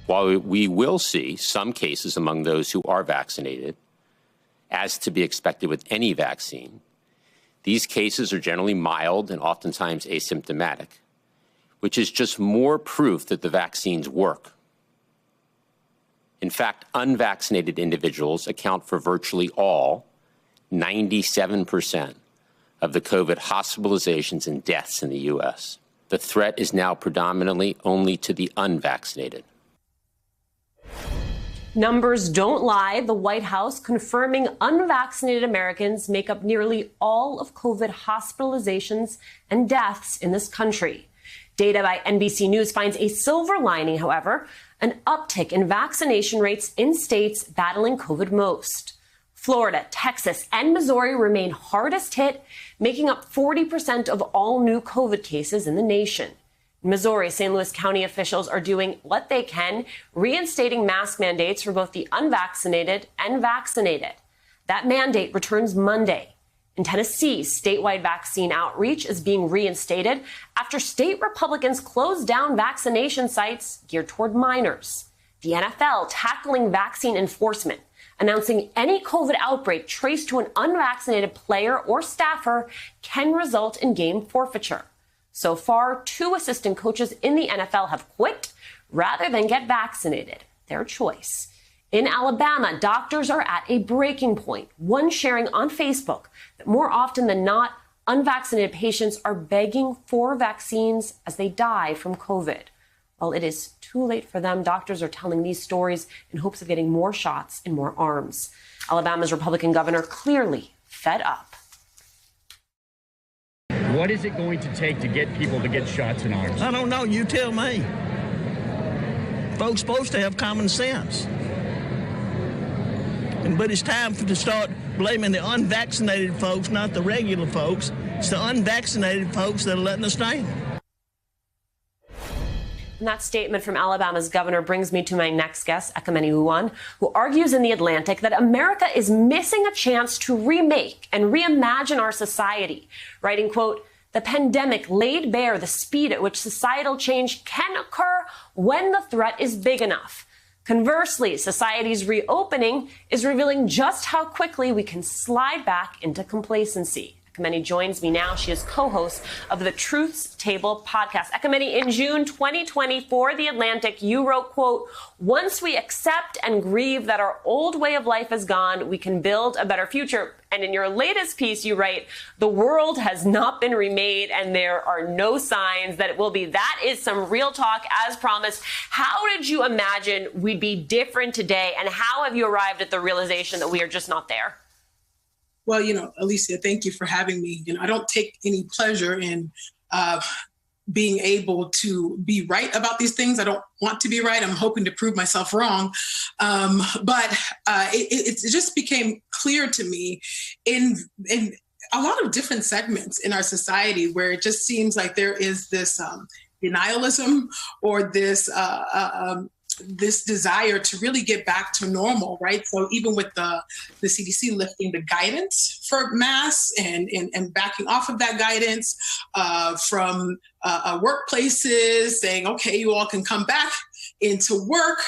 While we will see some cases among those who are vaccinated, as to be expected with any vaccine, these cases are generally mild and oftentimes asymptomatic, which is just more proof that the vaccines work. In fact, unvaccinated individuals account for virtually all, 97%, of the COVID hospitalizations and deaths in the U.S. The threat is now predominantly only to the unvaccinated. Numbers don't lie. The White House confirming unvaccinated Americans make up nearly all of COVID hospitalizations and deaths in this country. Data by NBC News finds a silver lining, however, an uptick in vaccination rates in states battling COVID most. Florida, Texas, and Missouri remain hardest hit, making up 40% of all new COVID cases in the nation. In Missouri, St. Louis County officials are doing what they can, reinstating mask mandates for both the unvaccinated and vaccinated. That mandate returns Monday. In Tennessee, statewide vaccine outreach is being reinstated after state Republicans closed down vaccination sites geared toward minors. The NFL tackling vaccine enforcement, announcing any COVID outbreak traced to an unvaccinated player or staffer can result in game forfeiture. So far, 2 assistant coaches in the NFL have quit rather than get vaccinated. Their choice. In Alabama, doctors are at a breaking point, one sharing on Facebook that more often than not, unvaccinated patients are begging for vaccines as they die from COVID. While it is too late for them, doctors are telling these stories in hopes of getting more shots and more arms. Alabama's Republican governor clearly fed up. What is it going to take to get people to get shots in arms? I don't know. You tell me. Folks supposed to have common sense. But it's time to start blaming the unvaccinated folks, not the regular folks. It's the unvaccinated folks that are letting us down. And that statement from Alabama's governor brings me to my next guest, Ekemini Uwan, who argues in The Atlantic that America is missing a chance to remake and reimagine our society, writing, quote, "The pandemic laid bare the speed at which societal change can occur when the threat is big enough. Conversely, society's reopening is revealing just how quickly we can slide back into complacency." Ekemini joins me now. She is co-host of the Truth's Table podcast. Ekemini, in June 2020 for The Atlantic, you wrote, quote, "Once we accept and grieve that our old way of life is gone, we can build a better future." And in your latest piece, you write, "The world has not been remade and there are no signs that it will be." That is some real talk as promised. How did you imagine we'd be different today? And how have you arrived at the realization that we are just not there? Well, Alicia, thank you for having me. I don't take any pleasure in being able to be right about these things. I don't want to be right. I'm hoping to prove myself wrong. But it just became clear to me in a lot of different segments in our society where it just seems like there is this denialism or this desire to really get back to normal, right? So even with the CDC lifting the guidance for masks and backing off of that guidance from workplaces saying, okay, you all can come back into work.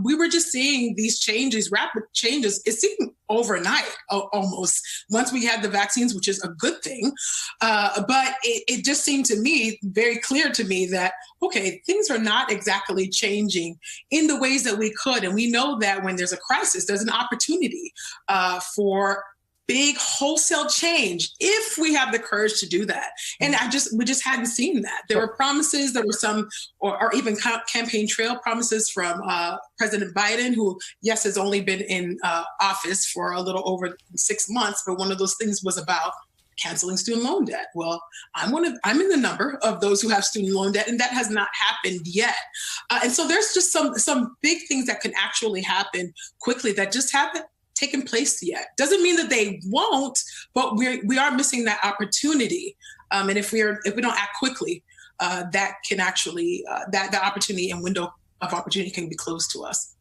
We were just seeing these changes, rapid changes. It seemed overnight almost once we had the vaccines, which is a good thing. But it just seemed to me, very clear to me that, okay, things are not exactly changing in the ways that we could. And we know that when there's a crisis, there's an opportunity for big wholesale change if we have the courage to do that. And we just hadn't seen that. There were promises, there were some, or even campaign trail promises from President Biden, who, yes, has only been in office for a little over 6 months, but one of those things was about canceling student loan debt. Well, I'm in the number of those who have student loan debt, and that has not happened yet. And so there's just some big things that can actually happen quickly that just haven't taken place yet. Doesn't mean that they won't, but we are missing that opportunity. And if we don't act quickly, that can actually that opportunity and window of opportunity can be closed to us.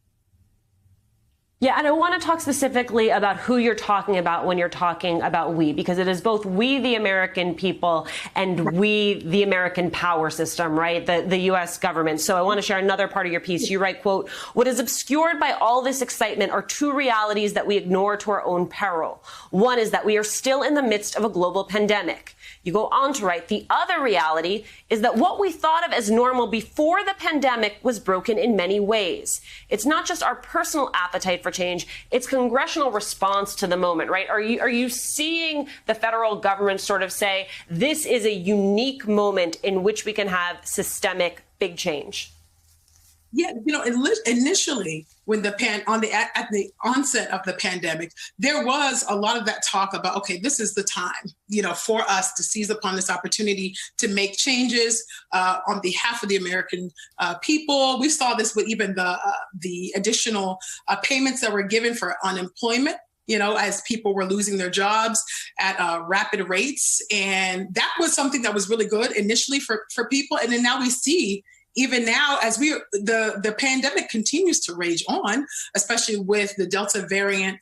Yeah, and I want to talk specifically about who you're talking about when you're talking about we, because it is both we, the American people, and we, the American power system, right? The U.S. government. So I want to share another part of your piece. You write, quote, "What is obscured by all this excitement are two realities that we ignore to our own peril. One is that we are still in the midst of a global pandemic." You go on to write, "The other reality is that what we thought of as normal before the pandemic was broken in many ways. It's not just our personal appetite for change, it's congressional response to the moment," right? Are you seeing the federal government sort of say, this is a unique moment in which we can have systemic big change? Yeah, initially when at the onset of the pandemic, there was a lot of that talk about, okay, this is the time, for us to seize upon this opportunity to make changes on behalf of the American people. We saw this with even the additional payments that were given for unemployment, as people were losing their jobs at rapid rates. And that was something that was really good initially for people. And then now we see, even now, as the pandemic continues to rage on, especially with the Delta variant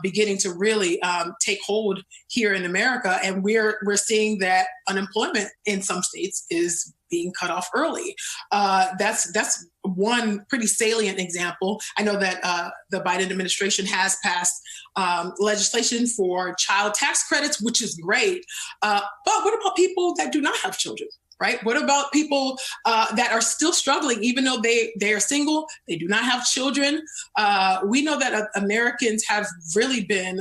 beginning to really take hold here in America, and we're seeing that unemployment in some states is being cut off early. That's one pretty salient example. I know that the Biden administration has passed legislation for child tax credits, which is great. But what about people that do not have children? Right? What about people that are still struggling, even though they are single, they do not have children? We know that Americans have really been,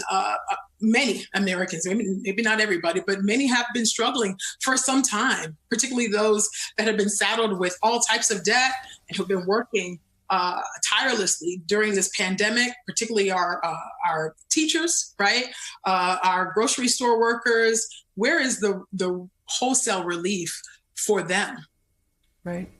many Americans, maybe not everybody, but many have been struggling for some time, particularly those that have been saddled with all types of debt and who've been working tirelessly during this pandemic, particularly our teachers, right? Our grocery store workers. Where is the wholesale relief for them? Right.